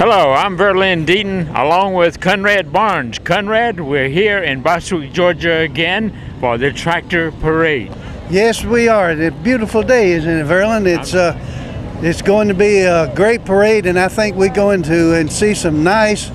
Hello, I'm Verlin Deaton along with Conrad Barnes. Conrad, we're here in Bostwick, Georgia again for the tractor parade. Yes, we are. It's a beautiful day, isn't it, Verlin? It's going to be a great parade, and I think we're going to see some nice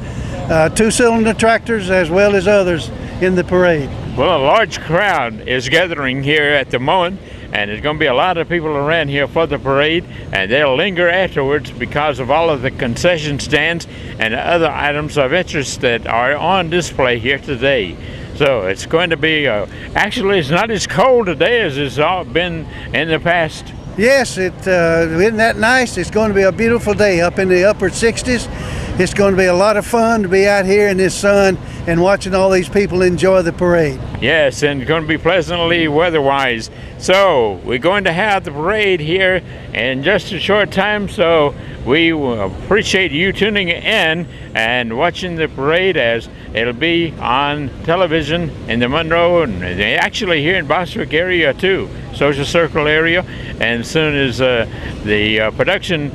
two-cylinder tractors as well as others in the parade. Well, a large crowd is gathering here at the moment, and there's going to be a lot of people around here for the parade, and they'll linger afterwards because of all of the concession stands and other items of interest that are on display here today. So it's going to be, actually it's not as cold today as it's all been in the past. Yes, isn't that nice? It's going to be a beautiful day up in the upper 60s. It's going to be a lot of fun to be out here in this sun and watching all these people enjoy the parade. Yes, and going to be pleasantly weather-wise. So we're going to have the parade here in just a short time, so we appreciate you tuning in and watching the parade, as it'll be on television in the Monroe and actually here in Bostwick area too, Social Circle area. And as soon as the production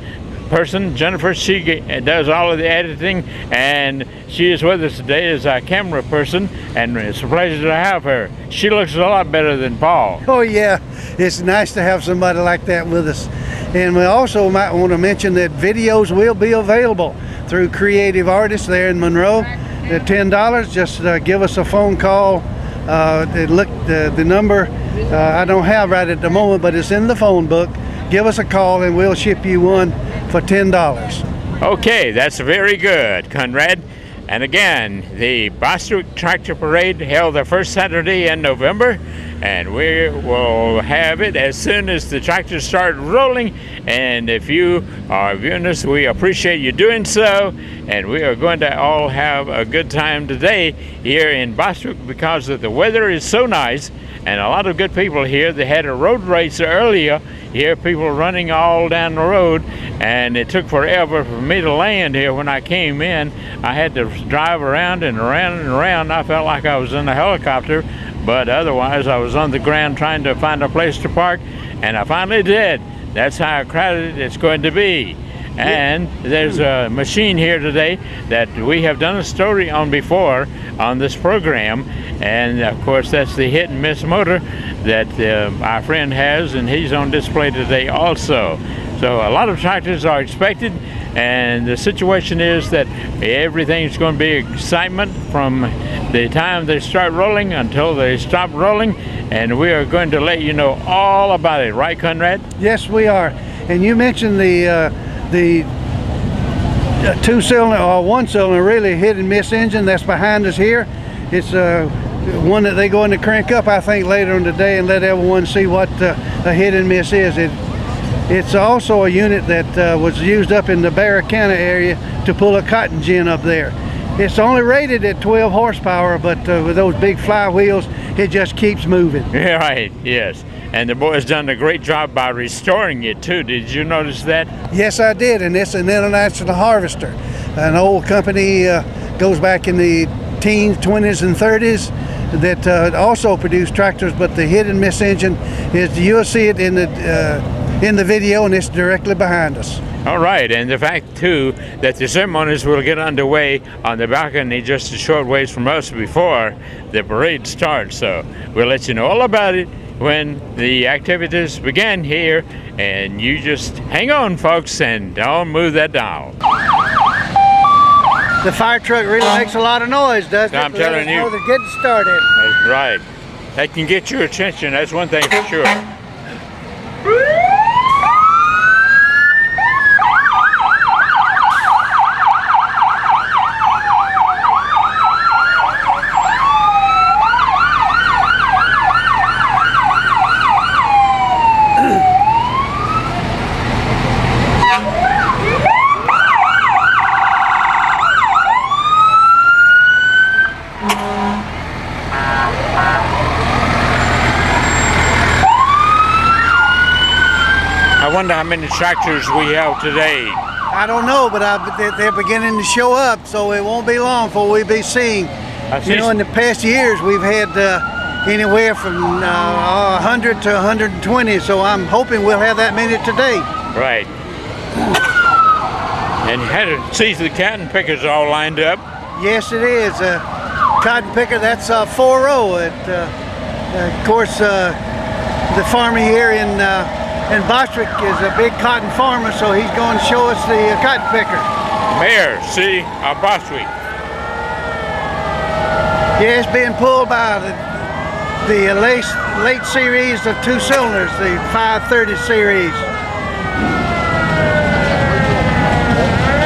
person, Jennifer, she does all of the editing, and she is with us today as our camera person, and it's a pleasure to have her. She looks a lot better than Paul. Oh yeah, it's nice to have somebody like that with us. And we also might want to mention that videos will be available through Creative Artists there in Monroe at $10. Just give us a phone call. The number I don't have right at the moment, but it's in the phone book. Give us a call and we'll ship you one for $10. Okay, that's very good, Conrad. And again, the Bostwick Tractor Parade held the first Saturday in November, and we will have it as soon as the tractors start rolling. And if you are viewing us, we appreciate you doing so, and we are going to all have a good time today here in Bostwick because the weather is so nice, and a lot of good people here. They had a road race earlier here, people running all down the road, and it took forever for me to land here. When I came in, I had to drive around and around and around. I felt like I was in a helicopter, but otherwise I was on the ground trying to find a place to park, and I finally did. That's how crowded it's going to be. And there's a machine here today that we have done a story on before on this program, and of course that's the hit and miss motor that our friend has, and he's on display today also. So a lot of tractors are expected, and the situation is that everything's going to be excitement from the time they start rolling until they stop rolling, and we are going to let you know all about it, right, Conrad? Yes, we are. And you mentioned the two-cylinder or one-cylinder really hit and miss engine that's behind us here. It's one that they're going to crank up, I think, later in the day and let everyone see what a hit and miss is. It's also a unit that was used up in the Barracana area to pull a cotton gin up there. It's only rated at 12 horsepower, but with those big flywheels, it just keeps moving. Yeah, right, yes. And the boy's done a great job by restoring it too. Did you notice that? Yes, I did, and it's an International Harvester. An old company goes back in the teens, 20s, and 30s that also produced tractors, but the hit and miss engine is, you'll see it in the video, and it's directly behind us. All right, and the fact too that the ceremonies will get underway on the balcony just a short ways from us before the parade starts. So we'll let you know all about it when the activities begin here, and you just hang on, folks, and don't move that dial. The fire truck really makes a lot of noise, doesn't it? I'm telling you. They're getting started. That's right. They can get your attention, that's one thing for sure. I wonder how many tractors we have today. I don't know, but they're beginning to show up, so it won't be long before we'll be seeing. You know, in the past years, we've had anywhere from 100 to 120, so I'm hoping we'll have that many today. Right. And you had to see the cotton pickers all lined up. Yes, it is. Cotton picker, that's 4-row. Of course, the farmer here in Bostwick is a big cotton farmer, so he's going to show us the cotton picker. Mayor, see, Bostwick. Yeah, it's being pulled by the late series of 2 cylinders, the 530 series.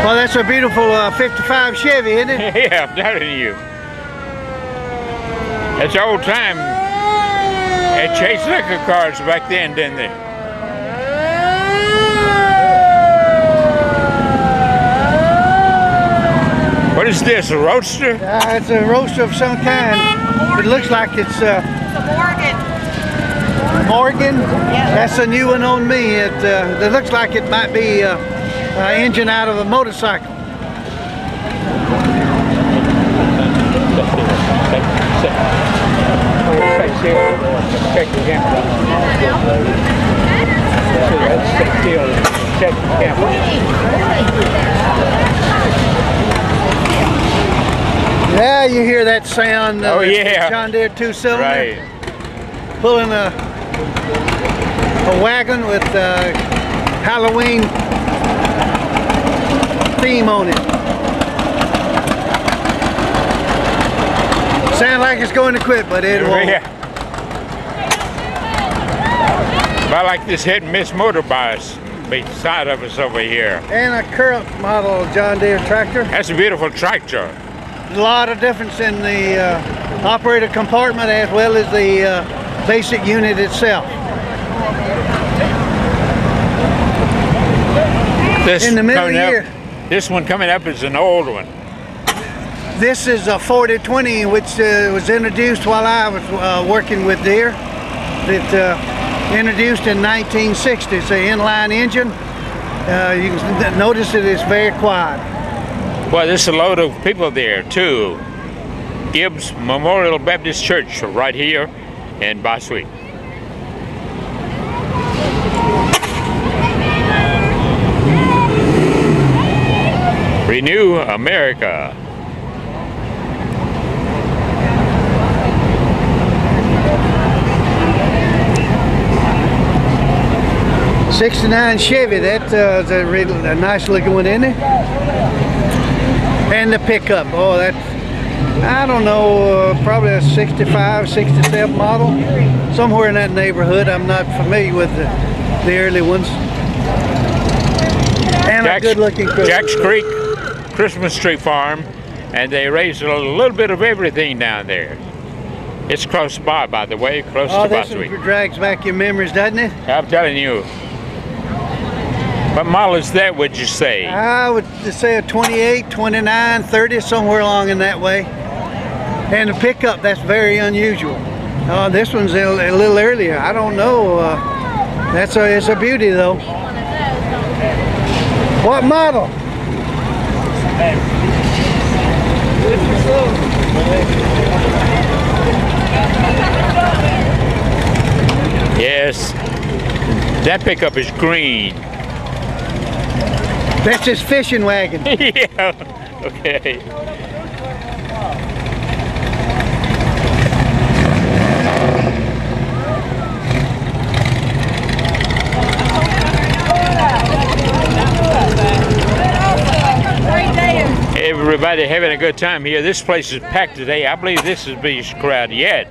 Well, that's a beautiful 55 Chevy, isn't it? Yeah, I'm telling you. That's old time. They chased liquor cars back then, didn't they? What is this, a roadster? It's a roadster of some kind. It looks like it's a Morgan. Morgan? Yeah. That's a new one on me. It looks like it might be engine out of a motorcycle. Yeah, you hear that sound. Oh yeah. John Deere 2-cylinder. Right. Pulling a wagon with Halloween theme on it. Sound like it's going to quit, but it won't. Yeah. About like this hit and miss motor bus beside of us over here. And a current model John Deere tractor. That's a beautiful tractor. A lot of difference in the operator compartment as well as the basic unit itself. This in the middle coming here. Up, this one coming up is an old one. This is a 4020, which was introduced while I was working with Deere. It introduced in 1960. It's an inline engine. You can notice it is very quiet. Well, there's a load of people there too. Gibbs Memorial Baptist Church right here in Bostwick. Renew America. '69 Chevy, that's a nice looking one, isn't it? And the pickup, oh, that's, I don't know, probably a 65, 67 model, somewhere in that neighborhood. I'm not familiar with the early ones. And a good looking crew. Jack's Creek Christmas Tree Farm, and they raise a little bit of everything down there. It's close by the way, close to Bostwick. This drags back your memories, doesn't it? I'm telling you. What model is that, would you say? I would say a 28, 29, 30, somewhere along in that way. And the pickup, that's very unusual. This one's a little earlier. I don't know. It's a beauty though. What model? Yes, that pickup is green. That's his fishing wagon. Yeah, okay. Everybody having a good time here. This place is packed today. I believe this is the biggest crowd yet.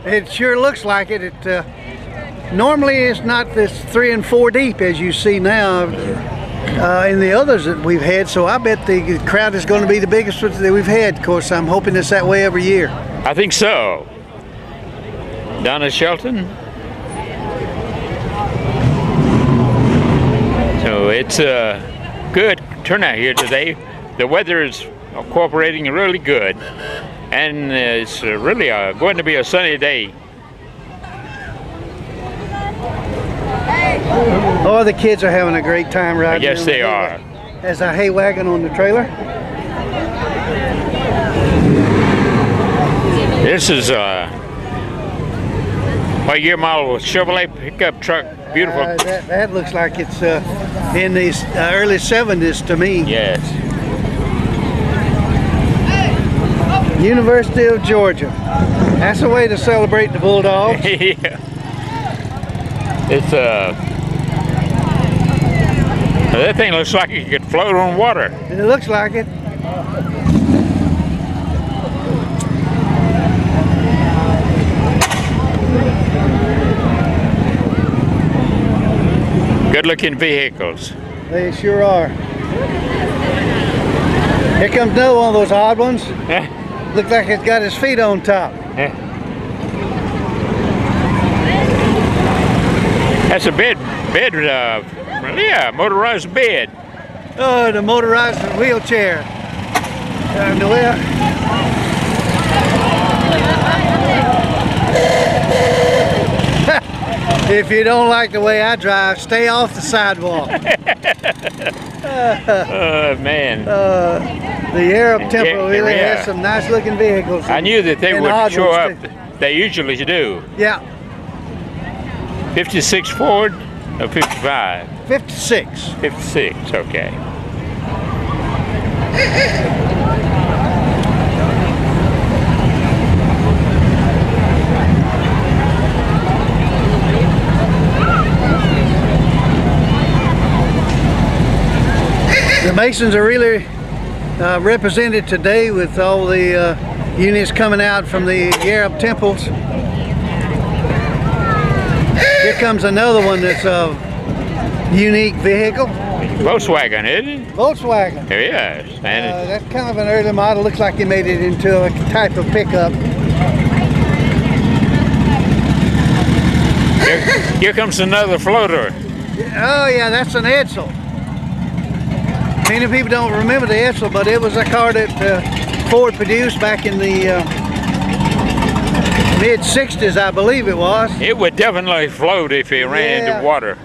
It sure looks like it. Normally it's not this 3 and 4 deep as you see now in the others that we've had, so I bet the crowd is going to be the biggest that we've had. Of course, I'm hoping it's that way every year. I think so. Donna Shelton. So it's a good turnout here today. The weather is cooperating really good, and it's really going to be a sunny day. Oh, the kids are having a great time riding. Yes, they are. There's a hay wagon on the trailer. This is What year model Chevrolet pickup truck? Beautiful. That looks like it's in the early 70s to me. Yes. University of Georgia. That's a way to celebrate the Bulldogs. Yeah. It's that thing looks like it could float on water. It looks like it. Good-looking vehicles. They sure are. Here comes another one of those odd ones. Looks like it's got his feet on top. That's a bed, yeah, motorized bed. Oh, the motorized wheelchair. If you don't like the way I drive, stay off the sidewalk. Man. The Arab Temple really has some nice looking vehicles. I knew that they would show up. They usually do. Yeah. 56 Ford or 55? 56. 56, okay. The Masons are really represented today with all the units coming out from the Arab temples. Here comes another one that's a unique vehicle. Volkswagen, isn't it? Volkswagen. Yes. And that's kind of an early model. Looks like he made it into a type of pickup. Here comes another floater. Oh yeah, that's an Edsel. Many people don't remember the Edsel, but it was a car that Ford produced back in the mid-60s, I believe it was. It would definitely float if it ran into water.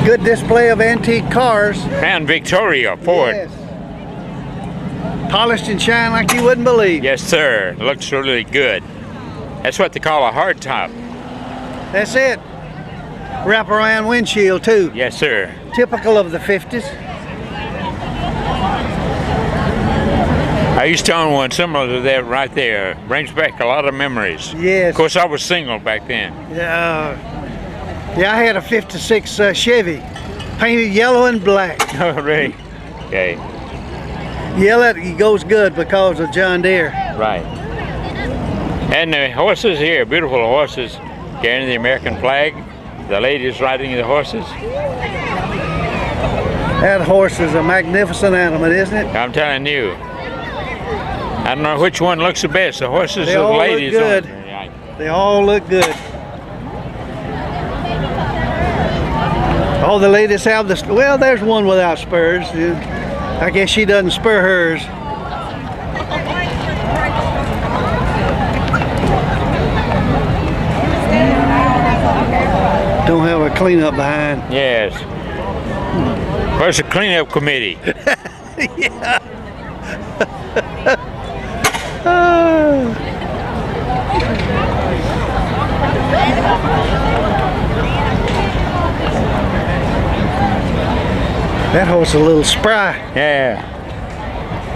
Good display of antique cars. And Victoria Ford. Yes. Polished and shine like you wouldn't believe. Yes, sir. Looks really good. That's what they call a hard top. That's it. Wraparound windshield too. Yes, sir. Typical of the 50s. I used to own one similar to that right there. Brings back a lot of memories. Yes. Of course, I was single back then. Yeah, I had a 56 Chevy, painted yellow and black. Oh, really? Okay. Yellow, it goes good because of John Deere. Right. And the horses here, beautiful horses, carrying the American flag. The ladies riding the horses. That horse is a magnificent animal, isn't it? I'm telling you. I don't know which one looks the best, the horses or the ladies. They all look good. They all look good. All the ladies have the, well, there's one without spurs. I guess she doesn't spur hers. Don't have a cleanup behind. Yes. Where's the cleanup committee? Yeah. That horse is a little spry. Yeah.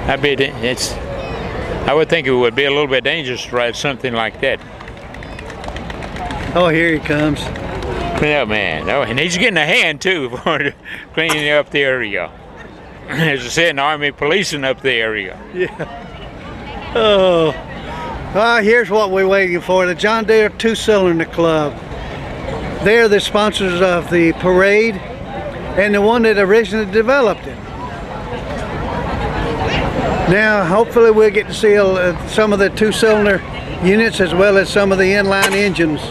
I would think it would be a little bit dangerous to ride something like that. Oh, here he comes. Cleanup man. Oh, and he's getting a hand too for cleaning up the area. As I said, an army policing up the area. Yeah. Oh. Here's what we're waiting for. The John Deere Two-Cylinder Club. They're the sponsors of the parade and the one that originally developed it. Now, hopefully we'll get to see some of the two-cylinder units as well as some of the inline engines,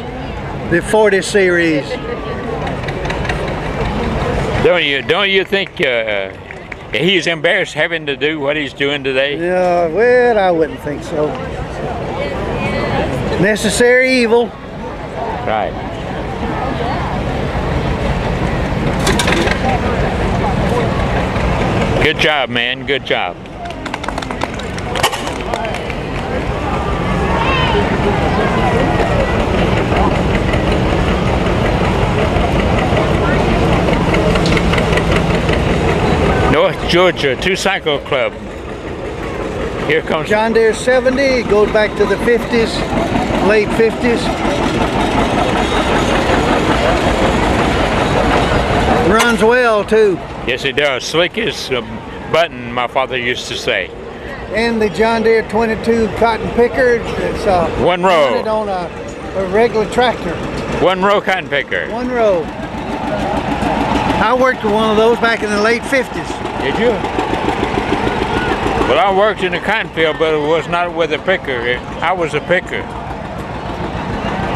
the 40 series. Don't you think he's embarrassed having to do what he's doing today? Yeah, well, I wouldn't think so. Necessary evil. Right. Good job, man. Good job. North Georgia Two-Cycle Club. Here comes John Deere 70. It goes back to the 50s, late 50s. Runs well too. Yes, it does. Slick as a button, my father used to say. And the John Deere 22 cotton picker. It's One row. mounted on a regular tractor. One row cotton picker. One row. I worked with one of those back in the late 50s. Did you? Well, I worked in the cotton field, but it was not with a picker. I was a picker.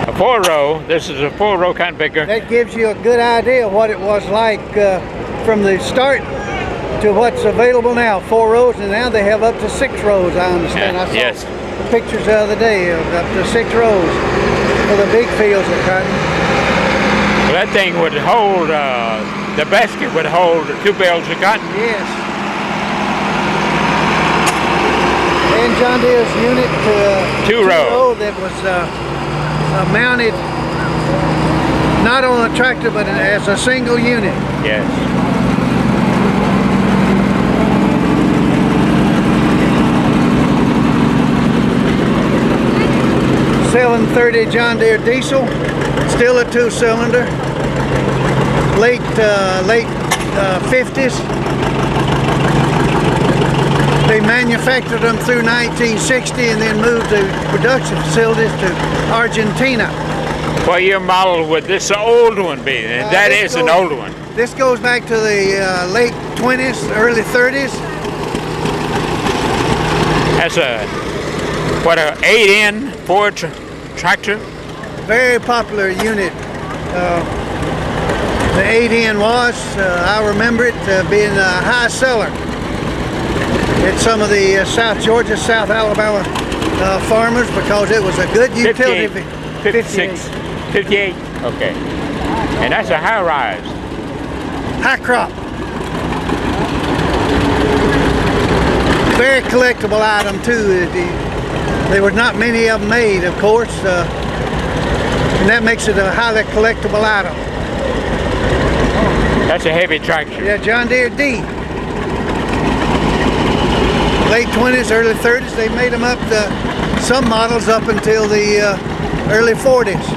A 4-row. This is a 4-row cotton picker. That gives you a good idea of what it was like from the start to what's available now. 4 rows, and now they have up to 6 rows, I understand. I saw Yes. the pictures the other day of up to 6 rows for the big fields of cotton. Well, that thing would hold, the basket would hold 2 bales of cotton. Yes. And John Deere's unit, 2-row. that was mounted not on a tractor but as a single unit. Yes. 730 John Deere diesel, still a 2-cylinder, late 50s. They manufactured them through 1960 and then moved the production facilities to Argentina. What year model would this old one be? And that is an old one. This goes back to the late 20s, early 30s. That's a, what, a 8N Ford tractor? Very popular unit. The 8N was, I remember it being a high seller at some of the South Georgia, South Alabama farmers because it was a good utility. 56, 58, okay. And that's a high rise. High crop. Very collectible item too. There were not many of them made, of course, and that makes it a highly collectible item. That's a heavy tractor. Yeah, John Deere D. Late 20s, early 30s, they made them up to some models up until the early 40s.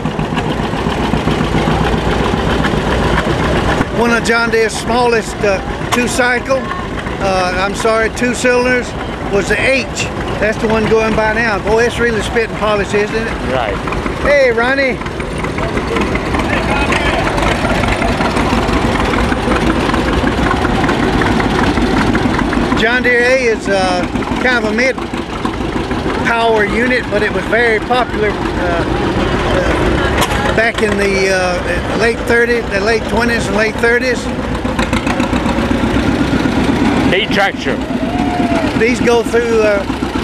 One of John Deere's smallest 2-cylinders was the H. That's the one going by now. Boy, it's really spit and polish, isn't it? Right. Hey, Ronnie. John Deere A is kind of a mid-power unit, but it was very popular back in the late 30s, the late 20s and late 30s. D tractor. These go through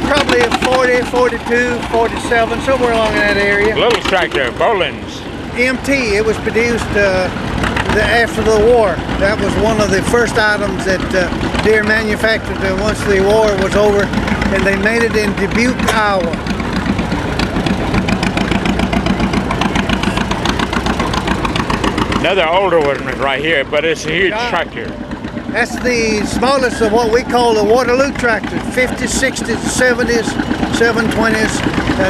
probably 40, 42, 47, somewhere along in that area. Little tractor, Boland's. MT, it was produced after the war. That was one of the first items that Deere manufactured once the war was over, and they made it in Dubuque, Iowa. Another older one right here, but it's a huge tractor. That's the smallest of what we call the Waterloo tractor. 50s, 60s, 70s, 720s,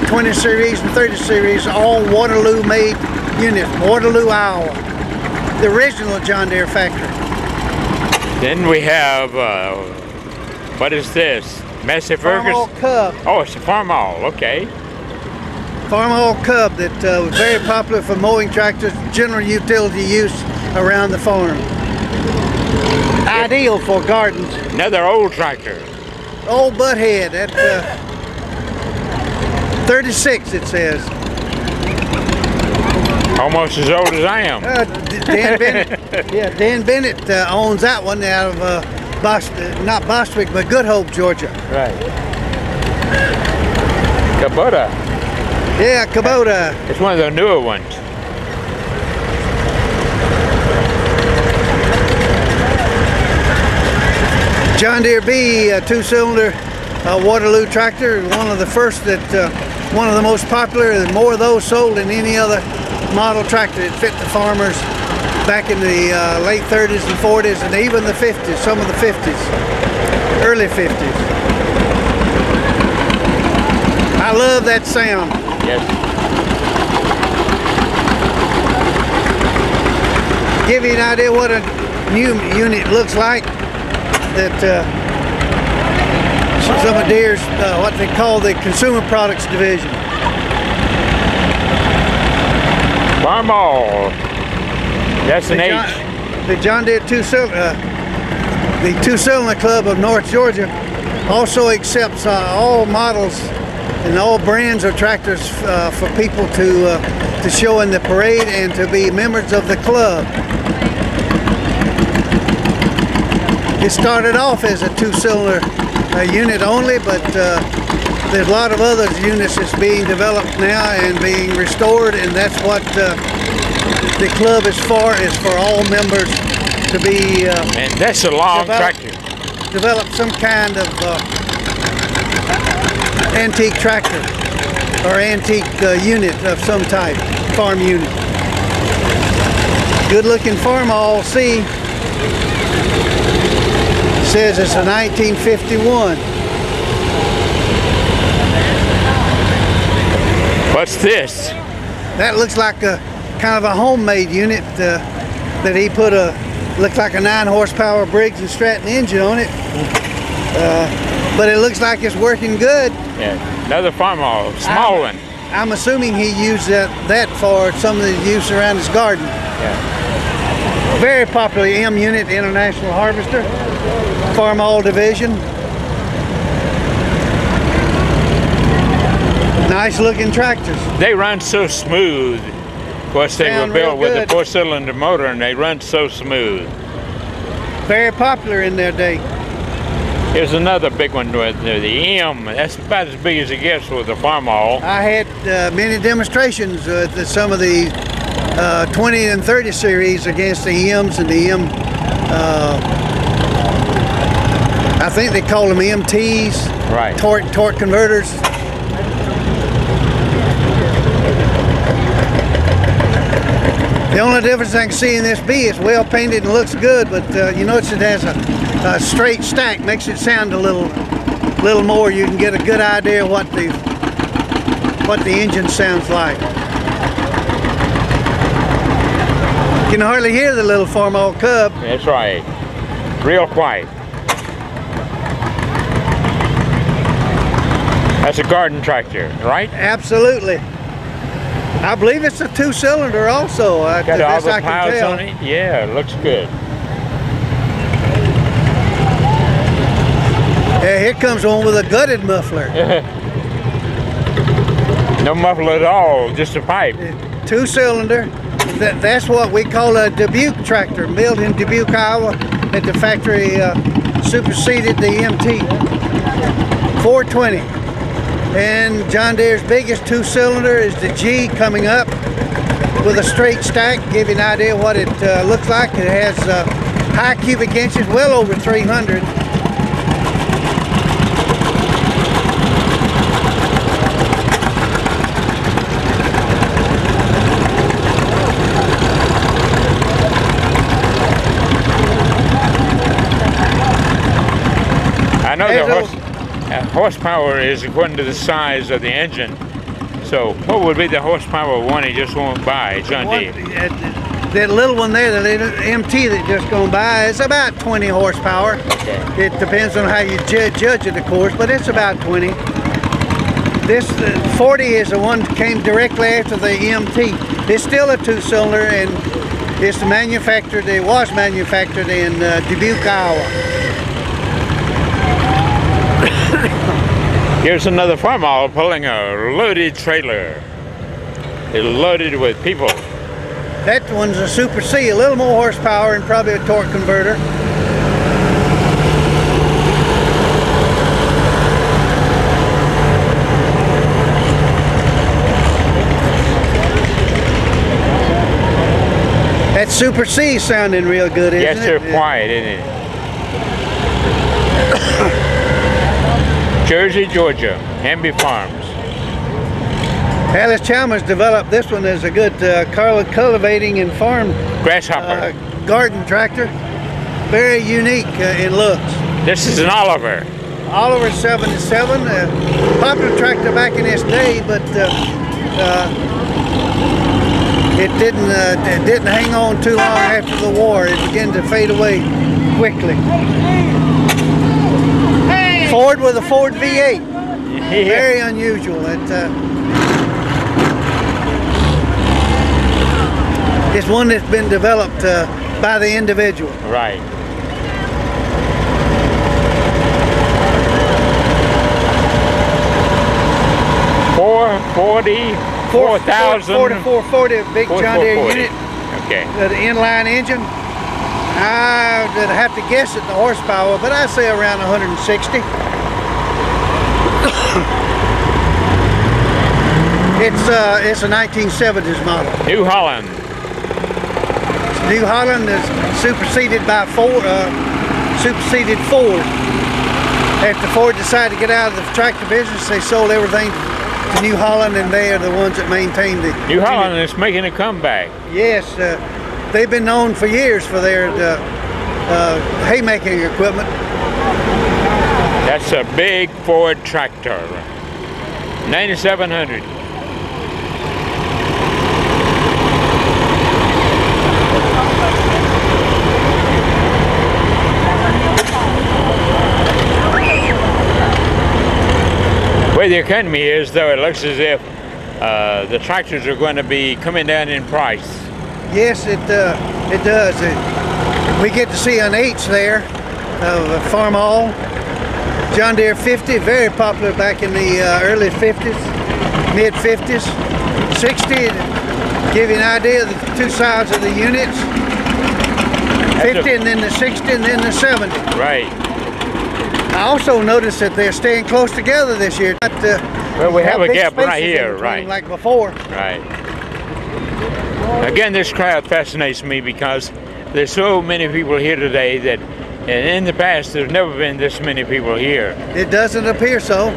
20 series and 30 series, all Waterloo made units, Waterloo, Iowa. The original John Deere factory. Then we have, what is this? Massey Farmall Ferguson? Cub. Oh, it's a Farmall, okay. Farmall Cub that was very popular for mowing tractors, general utility use around the farm. Ideal for gardens. Another old tractor. Old Butthead at 36 it says. Almost as old as I am. Dan Bennett. Yeah, Dan Bennett owns that one out of not Bostwick, but Good Hope, Georgia. Right. Kubota. Yeah, Kubota. It's one of the newer ones. John Deere B, 2-cylinder Waterloo tractor, one of the first that one of the most popular, and more of those sold than any other model tractor that fit the farmers back in the late 30s and 40s and even the 50s, some of the 50s, early 50s. I love that sound. Yes. Give you an idea what a new unit looks like. That some of Deere's, what they call the Consumer Products Division. Farmall. That's an H. The John Deere the Two-Cylinder Club of North Georgia also accepts all models and all brands of tractors for people to show in the parade and to be members of the club. It started off as a two-cylinder unit only, but there's a lot of other units that's being developed now and being restored, and that's what the club is for all members to be and that's a long tractor. Develop some kind of antique tractor or antique unit of some type, farm unit. Good looking Farmall C. Says it's a 1951. What's this? That looks like a kind of a homemade unit that he put looks like a 9 horsepower Briggs & Stratton engine on it. But it looks like it's working good. Yeah, another Farmall, small one. I'm assuming he used that for some of the use around his garden. Yeah. Very popular M unit, International Harvester, Farmall division. Nice looking tractors. They run so smooth. Of course, they were built with a 4-cylinder motor, and they run so smooth. Very popular in their day. Here's another big one with the M. That's about as big as it gets with the Farmall. I had many demonstrations with some of the 20 and 30 series against the M's and the M. I think they call them MTs. Right. Torque converters. The only difference I can see in this B is well painted and looks good, but you notice it has a straight stack, makes it sound a little more. You can get a good idea what the engine sounds like. You can hardly hear the little Farmall Cub. That's right. Real quiet. That's a garden tractor, right? Absolutely. I believe it's a 2-cylinder also. Got all the piles on it? Yeah, it looks good. Yeah, here comes one with a gutted muffler. No muffler at all, just a pipe. 2-cylinder. That's what we call a Dubuque tractor, built in Dubuque, Iowa, at the factory. Superseded the MT 420. And John Deere's biggest 2-cylinder is the G coming up with a straight stack. Give you an idea what it looks like. It has high cubic inches, well over 300. I know the horsepower is according to the size of the engine. So what would be the horsepower one he just went by, John Deere? That little one there, the little MT that just gone by, is about 20 horsepower. Okay. It depends on how you judge it, of course, but it's about 20. This 40 is the one that came directly after the MT. It's still a 2-cylinder, and it's manufactured. It was manufactured in Dubuque, Iowa. Here's another Farmall pulling a loaded trailer. It's loaded with people. That one's a Super C, a little more horsepower and probably a torque converter. That Super C sounding real good, isn't it? Yes, they're quiet, isn't it? Jersey, Georgia, Hamby Farms. Alice Chalmers developed this one as a good cultivating and farm Grasshopper. garden tractor. Very unique in looks. This is an Oliver. Oliver 77, popular tractor back in its day, but it didn't hang on too long after the war. It began to fade away quickly. Ford with a Ford V8. Yeah. Very unusual. It's one that's been developed by the individual. Right. $440 big John Deere unit. Okay. The inline engine. I would have to guess at the horsepower, but I'd say around 160. It's a 1970s model. New Holland. New Holland is superseded by Ford. After Ford decided to get out of the tractor business, they sold everything to New Holland, and they are the ones that maintain the New Holland is making a comeback. Yes, they've been known for years for their haymaking equipment. That's a big Ford tractor. 9700. The way the economy is, though, it looks as if the tractors are going to be coming down in price. Yes, it does. We get to see an H there of Farm All. John Deere 50, very popular back in the early 50s, mid 50s. 60, to give you an idea of the two sides of the units. 50 and then the 60 and then the 70. Right. I also noticed that they're staying close together this year. Well, we have a gap right here, right? Like before. Right. Again, this crowd fascinates me because there's so many people here today that, and in the past, there's never been this many people here. It doesn't appear so.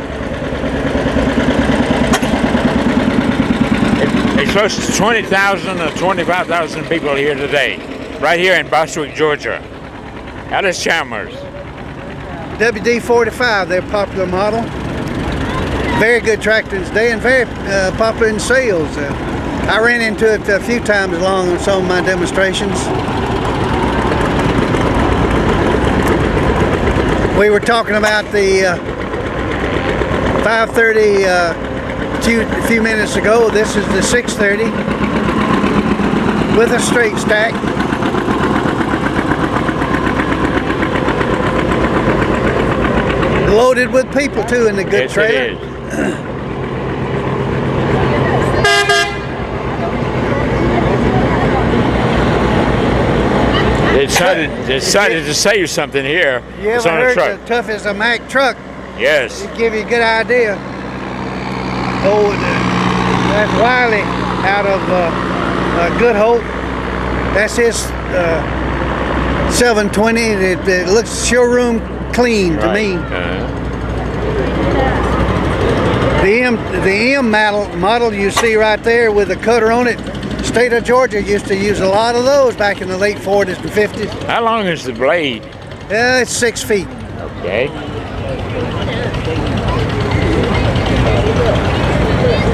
It's close to 20,000 or 25,000 people here today, right here in Bostwick, Georgia. Alice Chalmers. WD-45, their popular model. Very good tractor today and very popular in sales. I ran into it a few times along on some of my demonstrations. We were talking about the 530 a few minutes ago. This is the 630 with a straight stack. Loaded with people too in the good trailer. It is. They decided to save something here. You It's ever on a heard truck. the tough as a Mack truck? Yes. To give you a good idea. Oh, that's Wiley out of Good Hope. That's his 720. It looks showroom clean to me. The M model you see right there with the cutter on it, state of Georgia used to use a lot of those back in the late 40s and 50s. How long is the blade? It's 6 feet. Okay.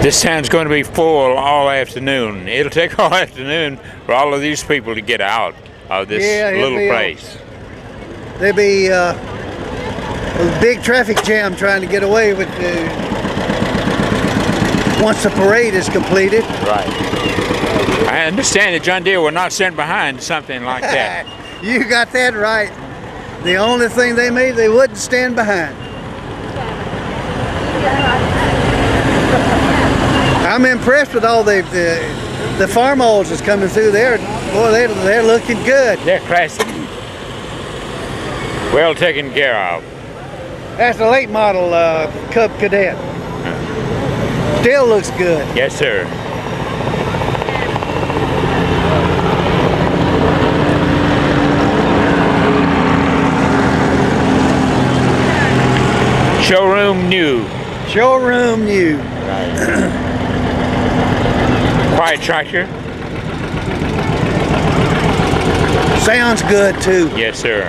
This town's going to be full all afternoon. It'll take all afternoon for all of these people to get out of this little place. There'll be a big traffic jam trying to get away with once the parade is completed. Right. I understand that John Deere will not stand behind something like that. You got that right. The only thing they made, they wouldn't stand behind. I'm impressed with all the farm olds that's coming through there. Boy, they're looking good. They're classic. Well taken care of. That's the late model Cub Cadet. Still looks good. Yes, sir. Showroom new. Showroom new. Right. ride tractor? Sounds good too. Yes, sir.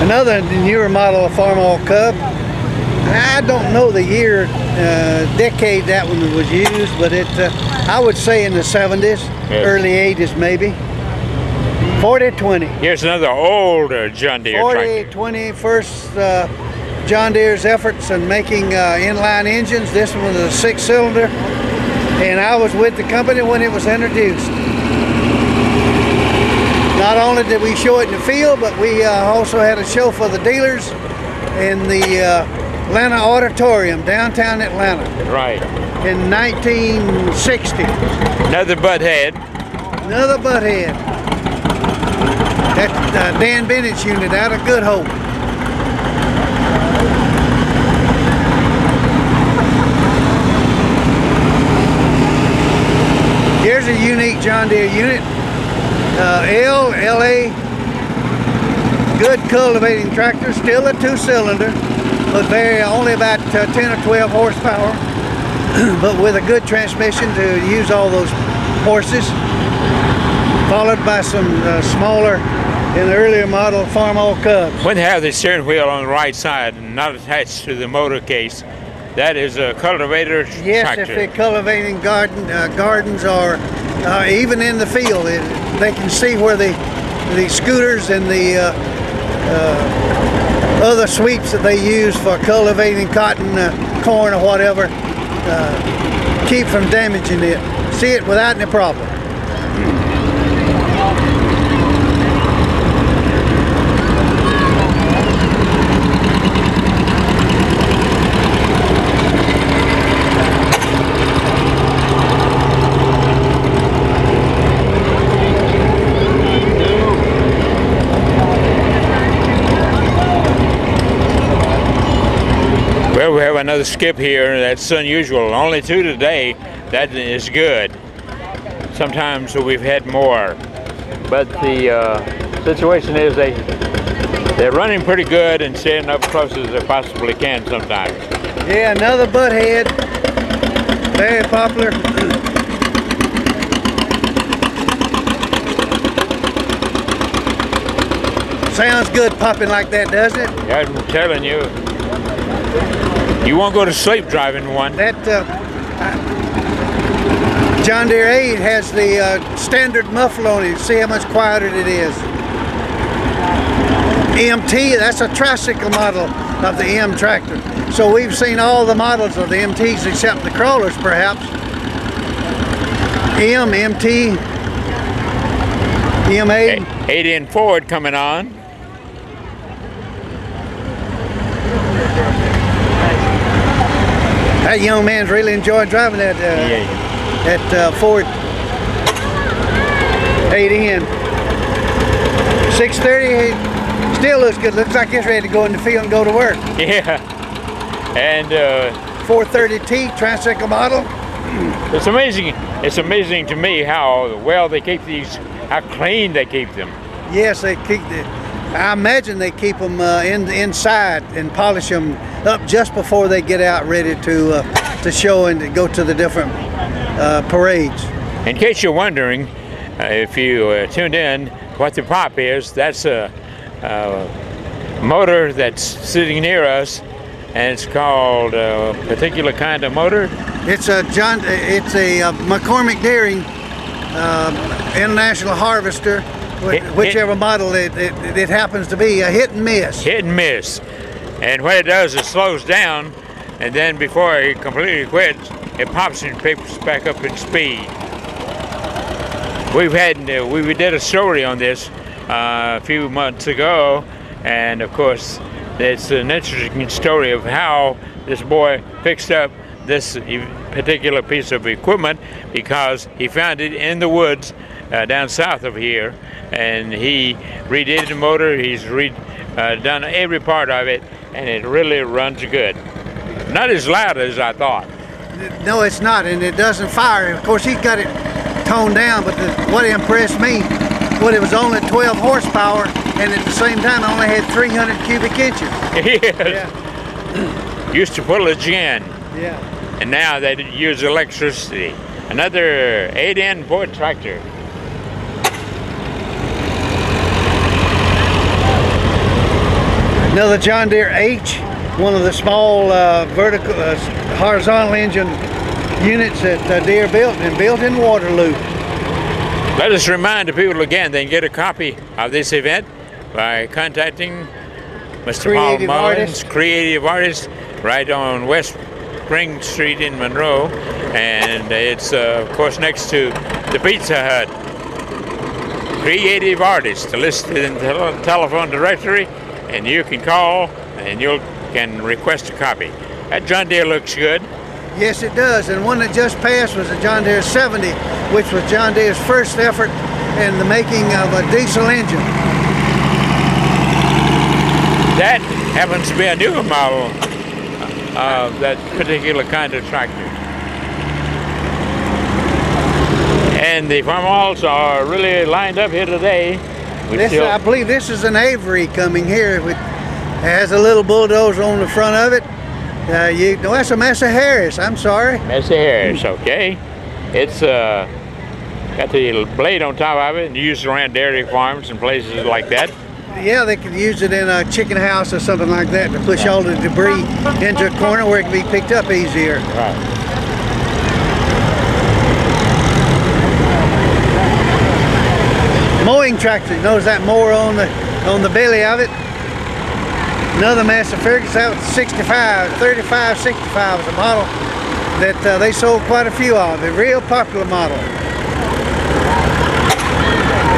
Another newer model of Farmall Cub. I don't know the year, decade that one was used, but I would say in the 70s, yes. Early 80s maybe. 4020. Here's another older John Deere tractor. 4020, first John Deere's efforts in making inline engines. This one was a 6-cylinder, and I was with the company when it was introduced. Not only did we show it in the field, but we also had a show for the dealers in the Atlanta Auditorium, downtown Atlanta. Right. In 1960. Another butthead. Another butthead. That's Dan Bennett's unit out of Good Hope. Here's a unique John Deere unit. LA, good cultivating tractor, still a 2-cylinder, but only about 10 or 12 horsepower, but with a good transmission to use all those horses, followed by some smaller and earlier model Farmall Cubs. When they have the steering wheel on the right side and not attached to the motor case, that is a cultivator tractor. Yes, if they're cultivating gardens or even in the field, they can see where the scooters and the other sweeps that they use for cultivating cotton, corn, or whatever, keep from damaging it. See it without any problem. Well, we have another skip here. That's unusual. Only 2 today. That is good. Sometimes we've had more. But the situation is they're running pretty good and staying up close as they possibly can sometimes. Yeah, another butthead. Very popular. Sounds good popping like that, doesn't it? Yeah, I'm telling you. You won't go to sleep driving one. That John Deere 8 has the standard muffler on it. See how much quieter it is. MT, that's a tricycle model of the M tractor. So we've seen all the models of the MTs except the crawlers, perhaps. M, MT, M8. 80 and Ford coming on. That young man's really enjoyed driving that Ford 8N. 630, still looks good. Looks like it's ready to go in the field and go to work. Yeah. And 430T tricycle model. It's amazing. It's amazing to me how well they keep these, how clean they keep them. Yes, they keep it. I imagine they keep them inside and polish them up just before they get out ready to show and to go to the different parades. In case you're wondering, if you tuned in, what the prop is, that's a motor that's sitting near us, and it's called a particular kind of motor. It's a McCormick Deering International Harvester. Whichever model it happens to be, a hit and miss. Hit and miss. And what it does is slows down, and then before it completely quits, it pops and picks back up in speed. We did a story on this a few months ago, and of course, it's an interesting story of how this boy fixed up this particular piece of equipment because he found it in the woods down south of here, and he redid the motor. He's done every part of it, and it really runs good. Not as loud as I thought. No, it's not, and it doesn't fire. Of course, he's got it toned down, but what impressed me, Well, it was only 12 horsepower, and at the same time, I only had 300 cubic inches. Yes. Yeah. Used to pull a gin, Yeah. and now they use electricity. Another 8N Ford tractor. Another John Deere H, one of the small vertical, horizontal engine units that Deere built, and built in Waterloo. Let us remind the people again, they can get a copy of this event by contacting Mr. Paul Creative Mullins, Artist. Creative Artist, right on West Spring Street in Monroe. And it's, of course, next to the Pizza Hut. Creative Artist, listed in the telephone directory, and you can call and you can request a copy. That John Deere looks good. Yes, it does. And one that just passed was a John Deere 70, which was John Deere's first effort in the making of a diesel engine. That happens to be a newer model of that particular kind of tractor. And the farmhauls are really lined up here today. I believe this is an Avery coming here. It has a little bulldozer on the front of it. No, that's a Mesa Harris. I'm sorry. Mesa Harris, okay. It's got the blade on top of it and used around dairy farms and places like that. Yeah, they could use it in a chicken house or something like that to push all the debris into a corner where it can be picked up easier. Right. Mowing tractor. Notice that mower on the belly of it. Another Massey Ferguson. That was 3565 was a model that they sold quite a few of. A real popular model.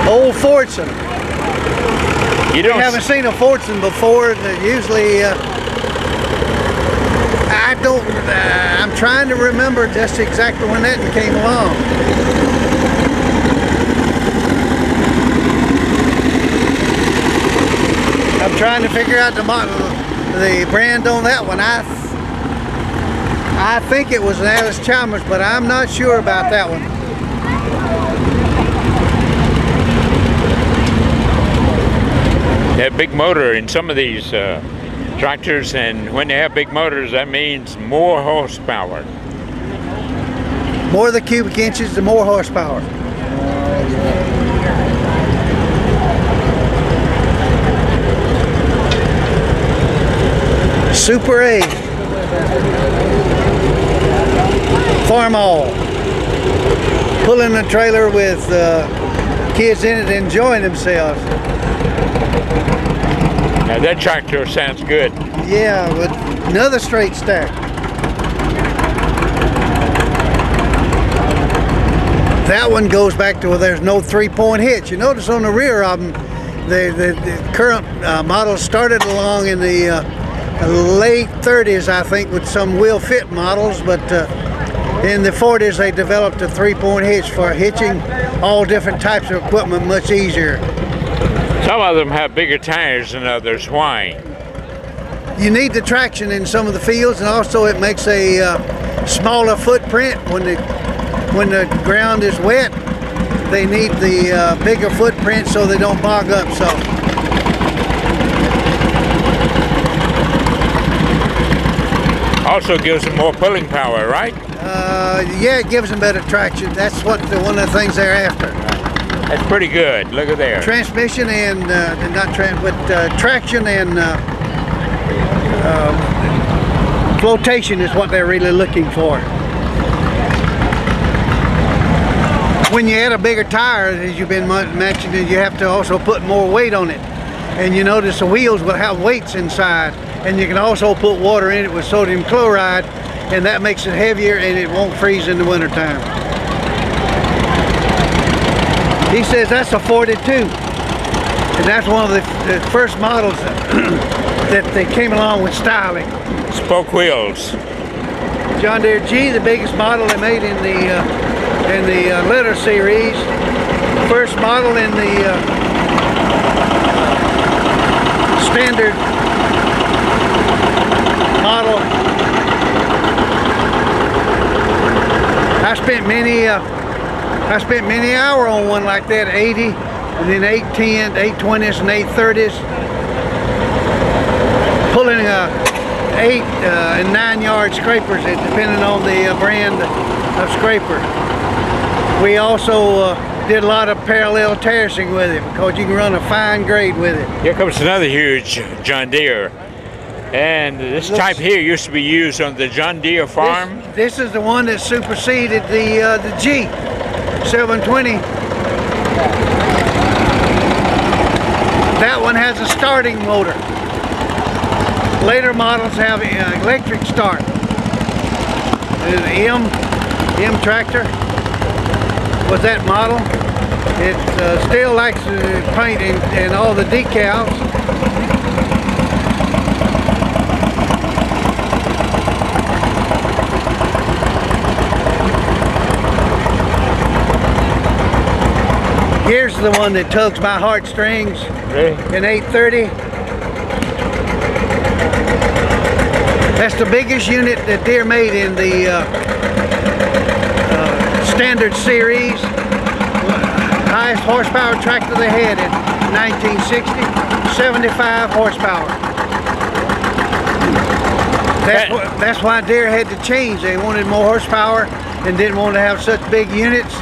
Old Fordson. You haven't seen a Fordson before. Usually, I'm trying to remember just exactly when that came along. I'm trying to figure out the brand on that one. I think it was an Alice Chalmers, but I'm not sure about that one. They have big motor in some of these tractors, and when they have big motors, that means more horsepower. More the cubic inches, the more horsepower. Super 8 Farmhaul, pulling a trailer with kids in it enjoying themselves. Now that tractor sounds good. Yeah, with another straight stack. That one goes back to where there's no 3-point hitch. You notice on the rear of them, the current model started along in the late 30s, I think, with some wheel fit models, but in the 40s they developed a 3-point hitch for hitching all different types of equipment much easier. Some of them have bigger tires than others. Why? You need the traction in some of the fields, and also it makes a smaller footprint when the ground is wet. They need the bigger footprint so they don't bog up so. Also gives them more pulling power, right? Yeah, it gives them better traction. That's what one of the things they're after. That's pretty good. Look at there. Transmission and traction and flotation is what they're really looking for. When you add a bigger tire, as you've been mentioning, you have to also put more weight on it. And you notice the wheels will have weights inside. And you can also put water in it with sodium chloride, and that makes it heavier and it won't freeze in the wintertime. He says that's a 42, and that's one of the first models that they came along with styling. Spoke wheels. John Deere G, the biggest model they made in the letter series. First model in the standard model. I spent many hour on one like that, and then 810s, 820s, and 830s. Pulling 8 and 9 yard scrapers, depending on the brand of scraper. We also did a lot of parallel terracing with it because you can run a fine grade with it. Here comes another huge John Deere. And this type here used to be used on the John Deere farm. This is the one that superseded the G 720. That one has a starting motor. Later models have electric start. The M tractor was that model. It still likes the paint and all the decals. Here's the one that tugs my heartstrings. Really? In 830. That's the biggest unit that Deere made in the standard series. Highest horsepower tractor they had in 1960, 75 horsepower. That's why Deere had to change. They wanted more horsepower and didn't want to have such big units.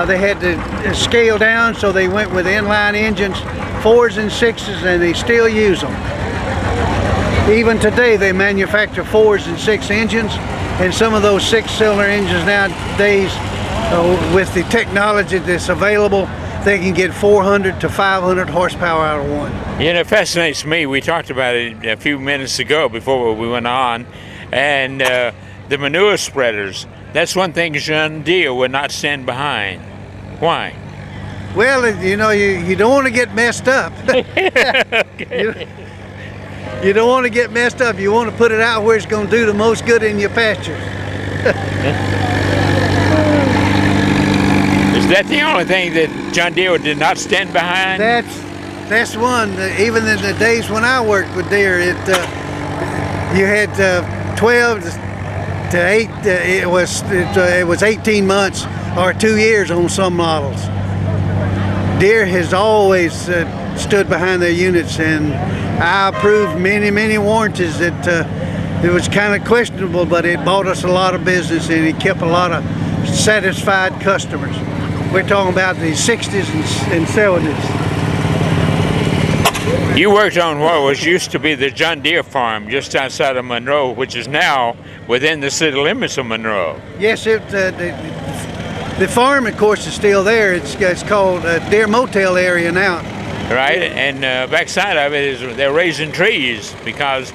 They had to scale down, so they went with inline engines, 4s and 6s, and they still use them. Even today they manufacture 4s and 6 engines, and some of those 6-cylinder engines nowadays, with the technology that's available, they can get 400 to 500 horsepower out of one. You know, it fascinates me. We talked about it a few minutes ago before we went on, and the manure spreaders. That's one thing John Deere would not stand behind. Why? Well, you know, you don't want to get messed up. You don't want to get messed up. You want to put it out where it's going to do the most good in your pasture. Is that the only thing that John Deere did not stand behind? That's one. Even in the days when I worked with Deere, you had 12 to 8. It was 18 months or 2 years on some models. Deere has always stood behind their units, and I approved many warranties that it was kind of questionable, but it bought us a lot of business and it kept a lot of satisfied customers. We're talking about the 60s and 70s. You worked on what was used to be the John Deere farm just outside of Monroe, which is now within the city limits of Monroe. Yes, the farm, of course, is still there. It's called Deere Motel area now. Right, and backside of it is they're raising trees because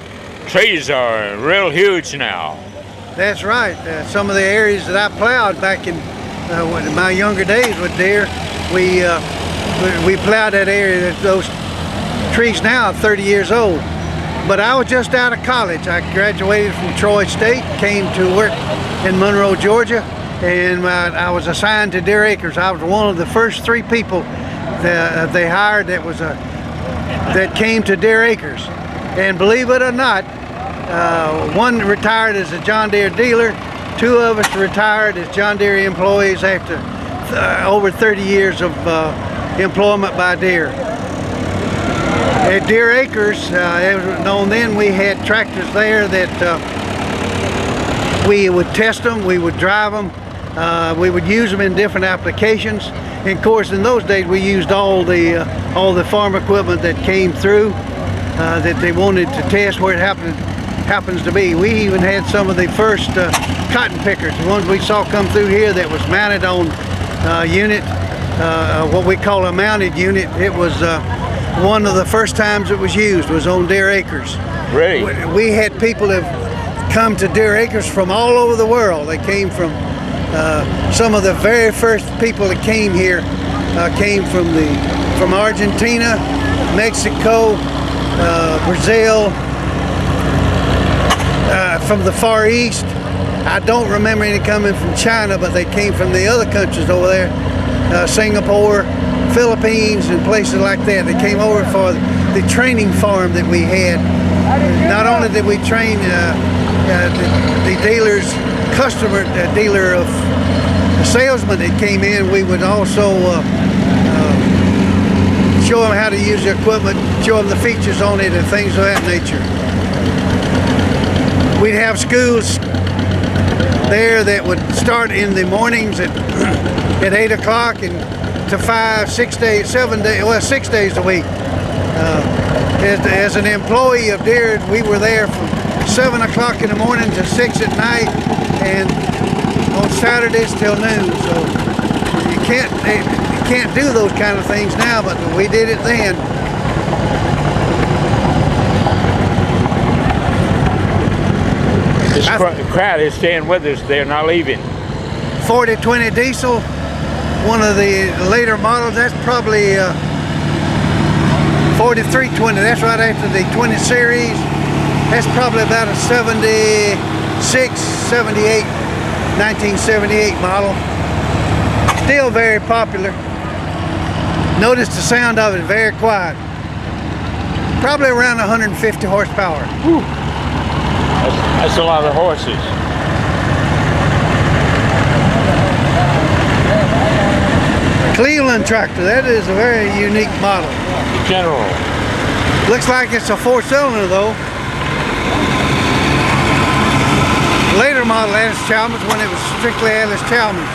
trees are real huge now. That's right. Some of the areas that I plowed back in my younger days with Deere, we plowed that area. Those trees now are 30 years old. But I was just out of college. I graduated from Troy State, came to work in Monroe, Georgia, and I was assigned to Deere Acres. I was one of the first 3 people that they hired that came to Deere Acres. And believe it or not, one retired as a John Deere dealer, 2 of us retired as John Deere employees after over 30 years of employment by Deere. At Deere Acres, as was known then, we had tractors there that we would test them, we would drive them, we would use them in different applications. And of course, in those days, we used all the farm equipment that came through that they wanted to test where it happens to be. We even had some of the first cotton pickers, the ones we saw come through here that was mounted on unit, what we call a mounted unit. It was one of the first times it was used was on Deere Acres. Really? We had people that have come to Deere Acres from all over the world. They came from some of the very first people that came here came from Argentina, Mexico, Brazil, from the Far East. I don't remember any coming from China, but they came from the other countries over there, Singapore, Philippines, and places like that. They came over for the training farm that we had. Not only did we train the dealers, dealer of the salesman that came in, we would also show them how to use the equipment, show them the features on it and things of that nature. We'd have schools there that would start in the mornings at 8 o'clock and to 6 days a week. As an employee of Deere, we were there from 7 o'clock in the morning to 6 at night, and on Saturdays till noon. So you can't do those kind of things now, but we did it then. This crowd is staying with us. They're not leaving. 4020 diesel, one of the later models. That's probably 4320. That's right after the 20 series. That's probably about a 76, 78, 1978 model. Still very popular. Notice the sound of it, very quiet. Probably around 150 horsepower. Whew. That's a lot of horses. Cleveland tractor, that is a very unique model. General. Looks like it's a 4-cylinder though. Later model Allis Chalmers, when it was strictly Allis Chalmers.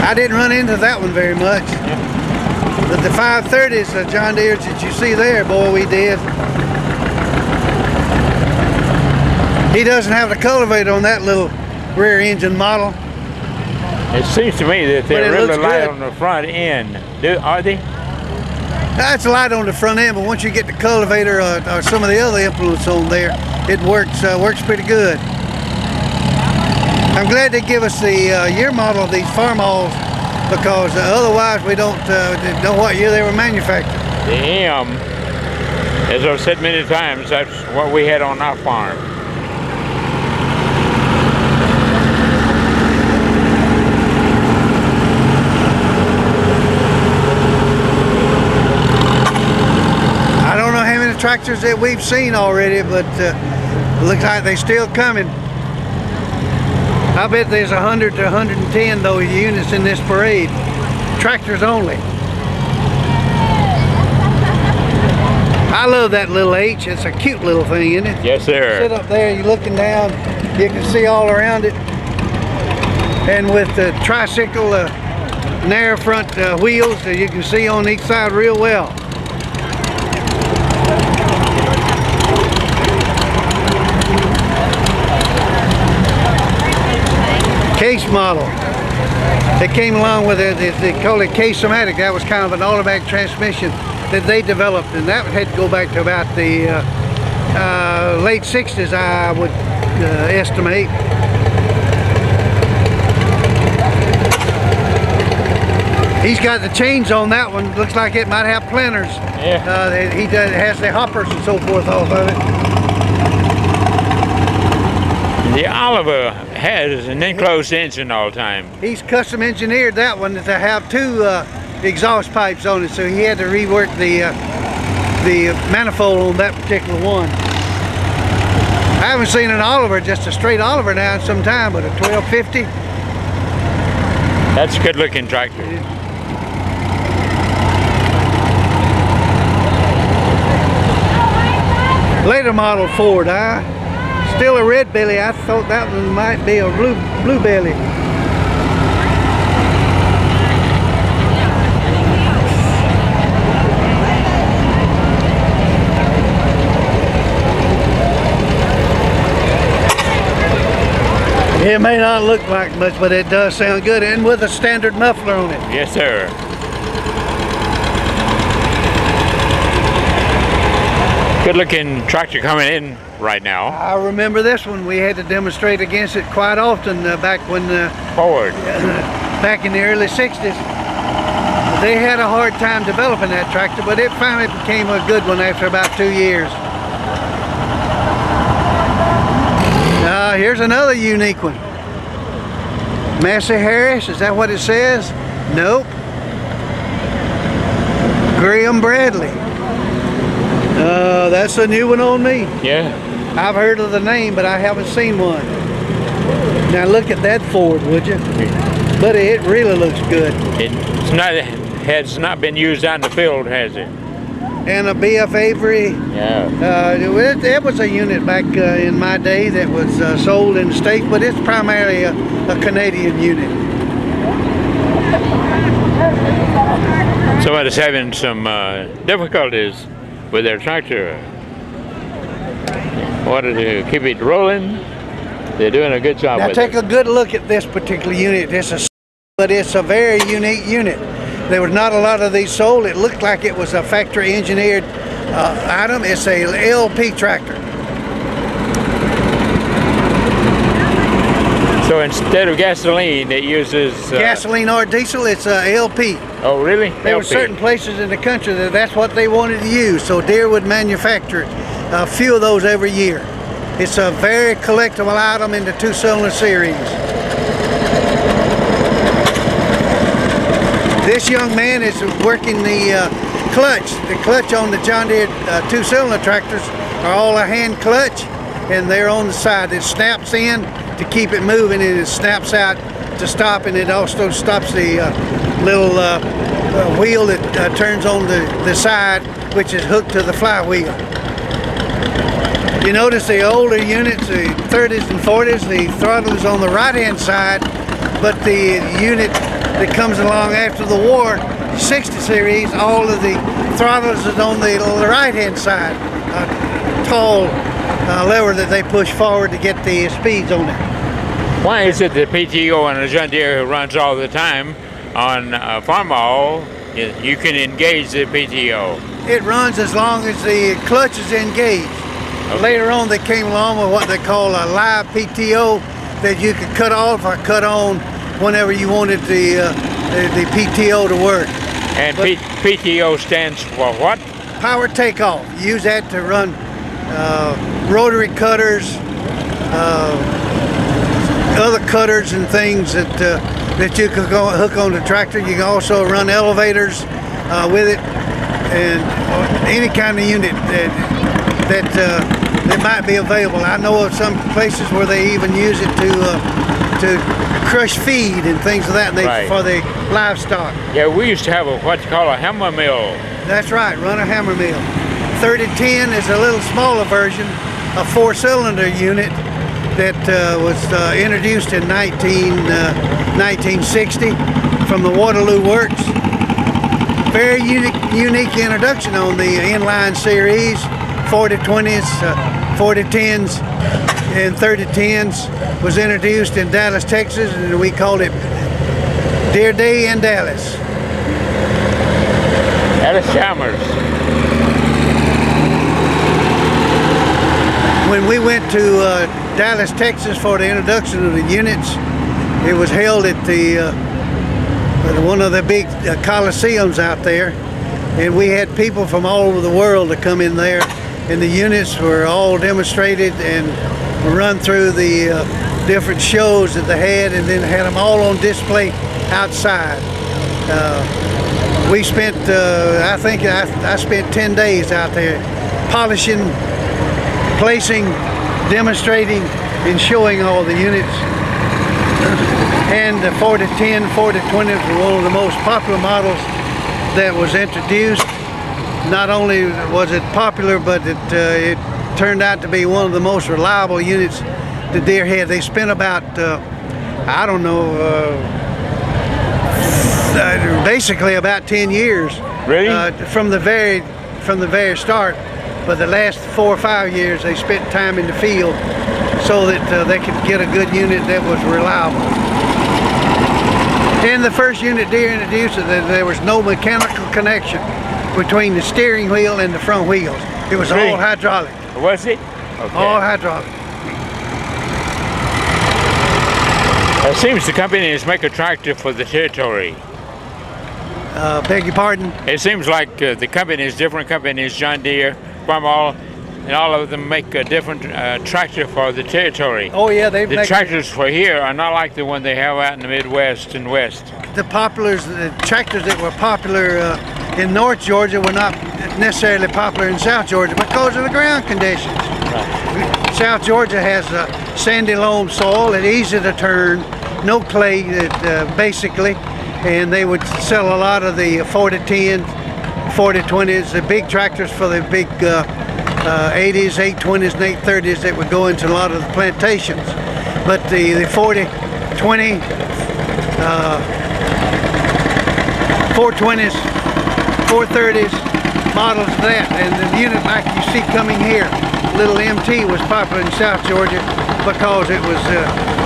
I didn't run into that one very much. But the 530s, the John Deere's that you see there, boy, we did. He doesn't have the cultivator on that little rear engine model. It seems to me that they're really light on the front end. Are they? That's light on the front end, but once you get the cultivator or some of the other implements on there, it works pretty good. I'm glad they give us the year model of these Farmalls, because otherwise we don't know what year they were manufactured. The M, as I've said many times, that's what we had on our farm. I don't know how many tractors that we've seen already, but it looks like they're still coming. I bet there's 100 to 110 though units in this parade. Tractors only. I love that little H. It's a cute little thing, isn't it? Yes, sir. Sit up there, you're looking down, you can see all around it. And with the tricycle narrow front wheels, you can see on each side real well. Case model. It came along with it, they call it Case-O-Matic. That was kind of an automatic transmission that they developed, and that had to go back to about the late 60s, I would estimate. He's got the chains on that one. Looks like it might have planters. Yeah. He has the hoppers and so forth off of it. The Oliver has an enclosed engine all the time. He's custom engineered that one to have two exhaust pipes on it, so he had to rework the manifold on that particular one. I haven't seen an Oliver, just a straight Oliver now in some time, but a 1250. That's a good looking tractor. Later model Ford, still a red belly. I thought that one might be a blue belly. It may not look like much, but it does sound good, and with a standard muffler on it. Yes, sir. Good looking tractor coming in right now. I remember this one. We had to demonstrate against it quite often back when Ford. back in the early 60s. They had a hard time developing that tractor, but it finally became a good one after about 2 years. Here's another unique one. Massey Harris, is that what it says? Nope. Graham Bradley. That's a new one on me. Yeah. I've heard of the name, but I haven't seen one. Now look at that Ford, would you? Buddy, it really looks good. It has not been used out in the field, has it? And a BF Avery. Yeah. It was a unit back in my day that was sold in the States, but it's primarily a Canadian unit. Somebody's having some difficulties with their tractor. Wanted to keep it rolling. They're doing a good job now with take it. a good look at this particular unit. But it's a very unique unit. There was not a lot of these sold. It looked like it was a factory engineered item. It's a LP tractor. So instead of gasoline, it uses gasoline or diesel. It's a LP. Oh, really? There were certain places in the country that's what they wanted to use. So Deere would manufacture a few of those every year. It's a very collectible item in the 2-cylinder series. This young man is working the clutch. The clutch on the John Deere 2-cylinder tractors are all a hand clutch, and they're on the side. It snaps in to keep it moving, and it snaps out to stop, and it also stops the little wheel that turns on the side, which is hooked to the flywheel. You notice the older units, the 30s and 40s, the throttle is on the right-hand side, but the unit that comes along after the war, 60 series, all of the throttles is on the right-hand side. A tall lever that they push forward to get the speeds on it. Why is it the PTO on a John Deere who runs all the time on Farmall, you can engage the PTO? It runs as long as the clutch is engaged. Okay. Later on they came along with what they call a live PTO that you could cut off or cut on whenever you wanted the PTO to work. And PTO stands for what? Power takeoff. Use that to run rotary cutters, other cutters and things that you could go hook on the tractor. You can also run elevators with it, and any kind of unit that might be available. I know of some places where they even use it to crush feed and things of that for the livestock. Yeah, we used to have what you call a hammer mill. That's right, run a hammer mill. 3010 is a little smaller version, a 4-cylinder unit that was introduced in 1960 from the Waterloo Works. Very unique introduction on the inline series, 4020s, 4010s, and 3010s. Was introduced in Dallas, Texas, and we called it Deere Day in Dallas. Dallas Chalmers. When we went to Dallas, Texas for the introduction of the units, it was held at the one of the big coliseums out there, and we had people from all over the world to come in there, and the units were all demonstrated and run through the different shows that they had, and then had them all on display outside. We spent, I think I spent 10 days out there polishing, placing, demonstrating, and showing all the units. And the 4010, 4020 was one of the most popular models that was introduced. Not only was it popular, but it turned out to be one of the most reliable units the Deere had. They spent about, I don't know, basically about 10 years. Really? From the very start. But the last 4 or 5 years, they spent time in the field so that they could get a good unit that was reliable. And the first unit Deere introduced, there was no mechanical connection between the steering wheel and the front wheels. It was all hydraulic. Was it? Okay. All hydraulic. It seems the companies make a tractor for the territory. Beg your pardon? It seems like the companies, different companies, John Deere, Farmall, and all of them make a different tractor for the territory. Oh yeah, the tractors for here are not like the one they have out in the Midwest and West. The tractors that were popular in North Georgia were not necessarily popular in South Georgia because of the ground conditions. Right. South Georgia has sandy loam soil, it's easy to turn, no clay basically, and they would sell a lot of the 4010s, 4020s, the big tractors for the big 80s, 820s, and 830s that would go into a lot of the plantations. But the 4020, 420s, 430s, models of that, and the unit like you see coming here, little MT, was popular in South Georgia because it was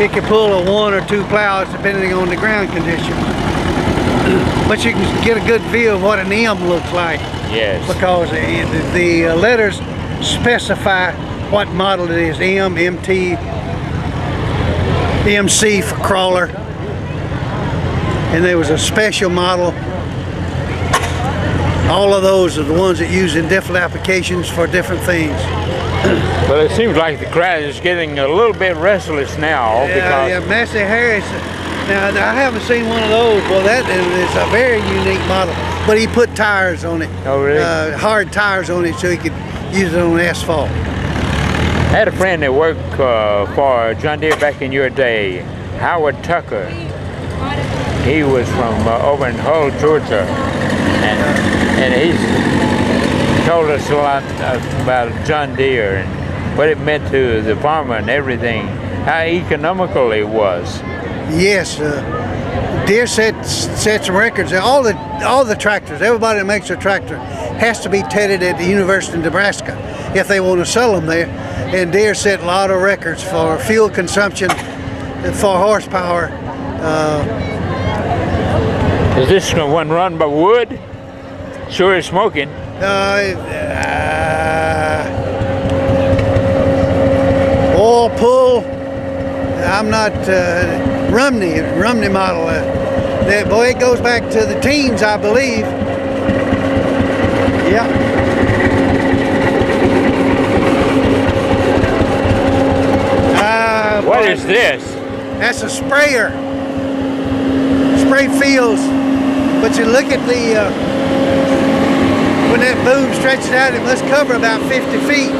it could pull a 1 or 2 plows depending on the ground conditions. But you can get a good view of what an M looks like. Yes. Because the letters specify what model it is: M, MT, MC for crawler, and there was a special model. All of those are the ones that use in different applications for different things. Well, it seems like the crowd is getting a little bit restless now. Yeah, Massey Harris. Now, I haven't seen one of those. Well, that is a very unique model. But he put tires on it. Oh, really? Hard tires on it so he could use it on asphalt. I had a friend that worked for John Deere back in your day, Howard Tucker. He was from over in Hull, Georgia. And he's told us a lot about John Deere and what it meant to the farmer and everything, how economical it was. Yes, Deere sets records. All the tractors, everybody that makes a tractor has to be tested at the University of Nebraska if they want to sell them there. And Deere set a lot of records for fuel consumption, for horsepower. Is this one run by wood? Sure is smoking. Oil pull. I'm not Rumney model. That boy, it goes back to the teens, I believe. Yeah. What is this? That's a sprayer. Spray fields. But you look at the when that boom stretches out, it must cover about 50 feet.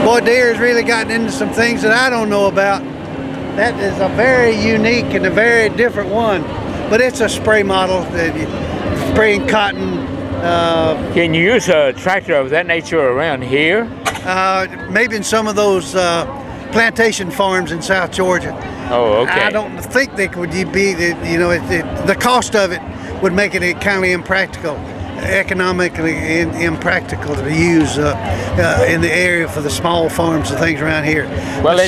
Boy, Deere's really gotten into some things that I don't know about. That is a very unique and a very different one. But it's a spray model that you spraying cotton. Can you use a tractor of that nature around here? Maybe in some of those plantation farms in South Georgia. Oh, okay. I don't think they would be, you know, the cost of it would make it kind of impractical, economically impractical to use in the area for the small farms and things around here. Well, but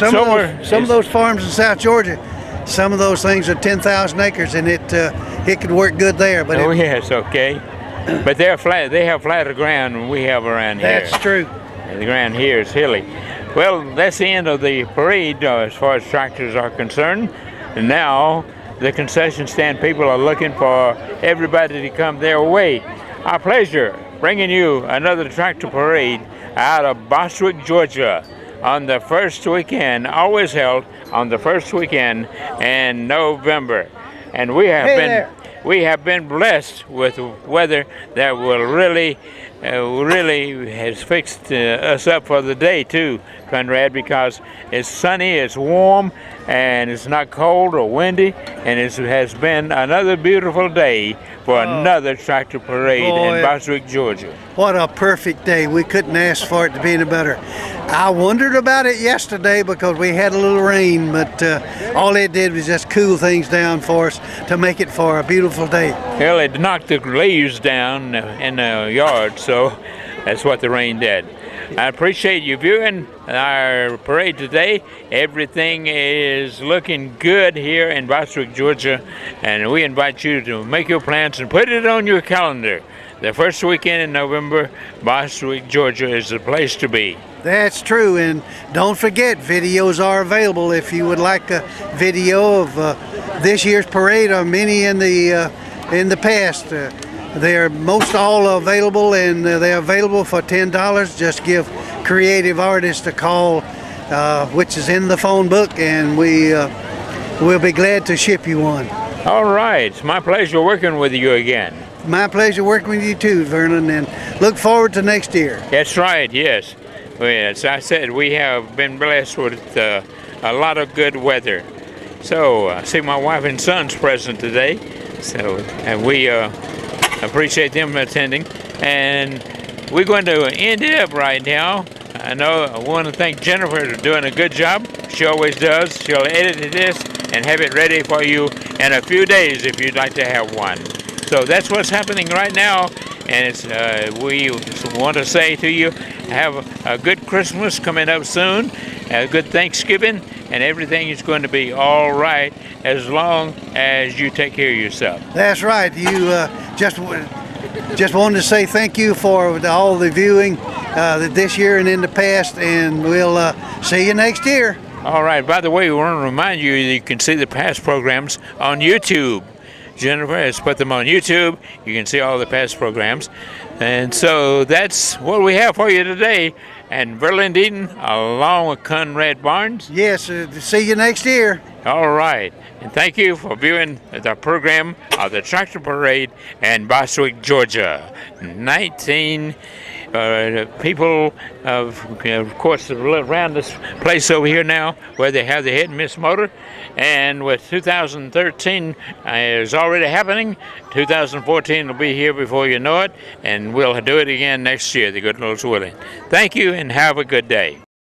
some of those farms in South Georgia, some of those things are 10,000 acres, and it could work good there. But yes, okay. But they're flat. They have flatter ground than we have around here. That's true. And the ground here is hilly. Well, that's the end of the parade as far as tractors are concerned. And now the concession stand people are looking for everybody to come their way. Our pleasure bringing you another tractor parade out of Bostwick, Georgia on the first weekend, always held on the first weekend in November. And we have been blessed with weather that will really has fixed us up for the day too, Conrad, because it's sunny, it's warm, and it's not cold or windy, and it has been another beautiful day for another tractor parade in Bostwick, Georgia. What a perfect day. We couldn't ask for it to be any better. I wondered about it yesterday because we had a little rain, but all it did was just cool things down for us to make it for a beautiful day. Well, it knocked the leaves down in the yard, so that's what the rain did. I appreciate you viewing our parade today. Everything is looking good here in Bostwick, Georgia, and we invite you to make your plans and put it on your calendar. The first weekend in November, Bostwick, Georgia is the place to be. That's true, and don't forget, videos are available if you would like a video of this year's parade or many in the past. They're most all available, and they're available for $10. Just give Creative Artists a call, which is in the phone book, and we'll be glad to ship you one. All right, it's my pleasure working with you again. My pleasure working with you too, Vernon, and look forward to next year. That's right, yes. Well, as I said, we have been blessed with a lot of good weather. So I see my wife and son's present today, so and we appreciate them attending. And we're going to end it up right now. I want to thank Jennifer for doing a good job. She always does. She'll edit this and have it ready for you in a few days if you'd like to have one. So that's what's happening right now. And it's, we want to say to you, have a good Christmas coming up soon, a good Thanksgiving, and everything is going to be all right as long as you take care of yourself. That's right. You just wanted to say thank you for all the viewing this year and in the past, and we'll see you next year. All right. By the way, we want to remind you that you can see the past programs on YouTube. Jennifer has put them on YouTube. You can see all the past programs. And so that's what we have for you today. And Verlin Deaton, along with Conrad Barnes. Yes, see you next year. All right. And thank you for viewing the program of the Tractor Parade in Bostwick, Georgia. 19 people, of course, around this place over here now where they have the hit and miss motor. And with 2013 is already happening, 2014 will be here before you know it, and we'll do it again next year, the good Lord's willing. Thank you and have a good day.